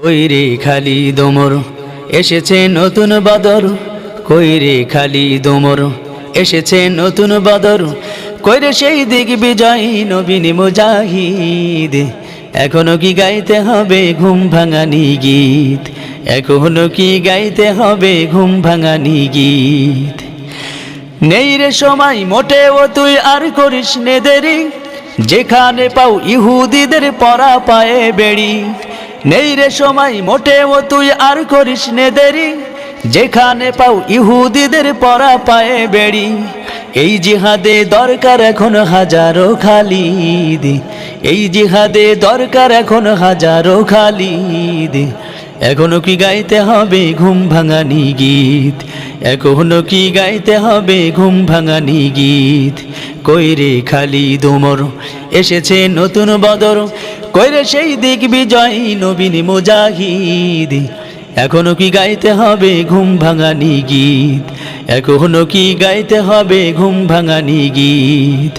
কইরে খালিদ ওমর এসেছে নতুন বদর, কইরে খালিদ ওমর এসেছে নতুন বদর, কইরে সেই দিগ্বিজয়ী নবীন মুজাহিদ। এখনো কি গাইতে হবে ঘুম ভাঙানি গীত, এখনো কি গাইতে হবে ঘুম ভাঙানি গীত। নেই রে সময় মোটেও তুই আর করিস নে দেরি, যেখানে পাও ইহুদিদের পরা পায়ে বেড়ি। নেই রে সময় মোটেও তুই আর করিস নে দেরি, যেখানে পাও ইহুদিদের পরা পায়ে বেড়ি। এই জিহাদে দরকার এখন হাজারো খালিদ, এই জিহাদে দরকার এখন হাজারো খালিদ। এখনো কি গাইতে হবে ঘুম ভাঙানি গীত, এখনো কি গাইতে হবে ঘুম ভাঙানি গীত। কইরে খালিদ ওমর এসেছে নতুন বদর, কইরে সেই দিগ্বিজয়ী নবীন মুজাহিদ। এখনো কি গাইতে হবে ঘুম ভাঙানি গীত, এখনো কি গাইতে হবে ঘুম ভাঙানি গীত।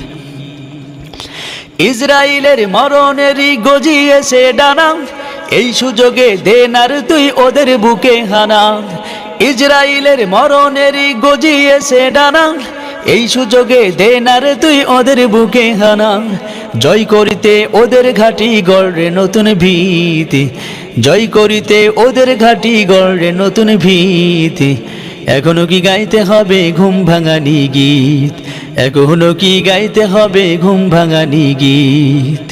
ইসরাইলের মরণেরই গজিয়েছে ডানা, এই সুযোগে দেন আর তুই ওদের বুকে হানা। ইসরাইলের মরণেরই গজিয়েছে ডানা, এই সুযোগে দেন আর তুই ওদের বুকে হানা। জয় করিতে ওদের ঘাটি গড়ে নতুন ভীতি, জয় করিতে ওদের ঘাটি গড়ে নতুন ভীতি। এখনো কি গাইতে হবে ঘুম ভাঙানি গীত, এখনো কি গাইতে হবে ঘুম ভাঙানি গীত।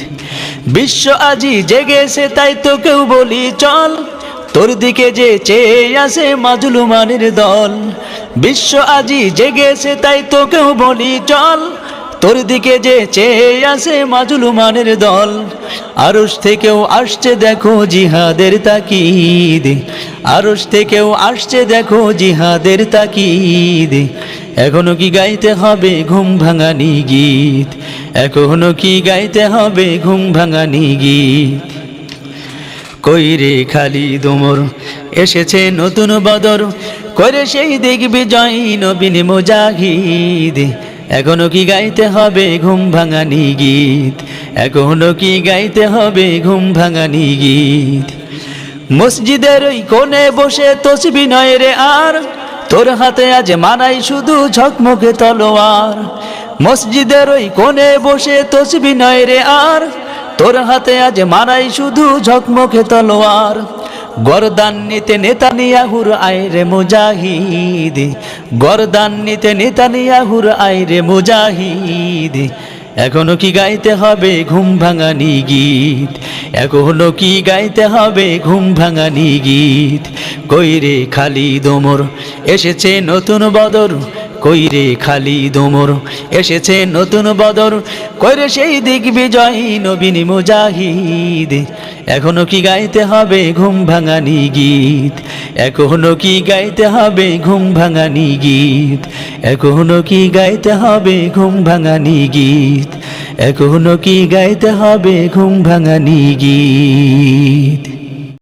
বিশ্ব আজি জেগেছে তাই তোকেও বলি চল, তোর দিকে যে চেয়ে আসে মাজলুমানের দল। বিশ্ব আজি জেগেছে তাই তোকেও বলি চল, তোর দিকে যে চেয়ে আসে মাজলুমানের দল। আরশ থেকেও আসছে দেখো জিহাদের তাকিদ, আরশ থেকেও আসছে দেখো জিহাদের তাকিদ। এখনো কি গাইতে হবে ঘুম ভাঙানি গীত, এখনো কি গাইতে হবে ঘুম ভাঙানি গীত। কইরে খালিদ ওমর এসেছে নতুন বদর, কইরে সেই দিগ্বিজয়ী নবীন মুজাহিদ। এখনো কি গাইতে হবে ঘুম ভাঙানি গীত, এখনো কি গাইতে হবে ঘুম ভাঙানি গীত। মসজিদের ওই কোণে বসে তসবিহ নয় রে আর, তোর হাতে আজ মানাই শুধু ঝকমকে তলোয়ার। মসজিদের ওই কোণে বসে তসবিহ নয় রে আর, তোর হাতে আজ মানাই শুধু ঝকমকে তলোয়ার। গরদান নিতে নেতানিয়াহুর আইরে মুজাহিদ, গরদান নিতে নেতানিয়াহুর আইরে মুজাহিদ। এখনো কি গাইতে হবে ঘুম ভাঙানি গীত, এখনো কি গাইতে হবে ঘুম ভাঙানি গীত। কইরে খালিদ ওমর এসেছে নতুন বদর, কইরে খালিদ ওমর এসেছে নতুন বদর, কইরে সেই দিগ্বিজয়ী নবীন মুজাহিদ। এখনো কি গাইতে হবে ঘুম ভাঙানি গীত, এখনো কি গাইতে হবে ঘুম ভাঙানি গীত, এখনো কি গাইতে হবে ঘুম ভাঙানি গীত, এখনো কি গাইতে হবে ঘুম ভাঙানি গীত।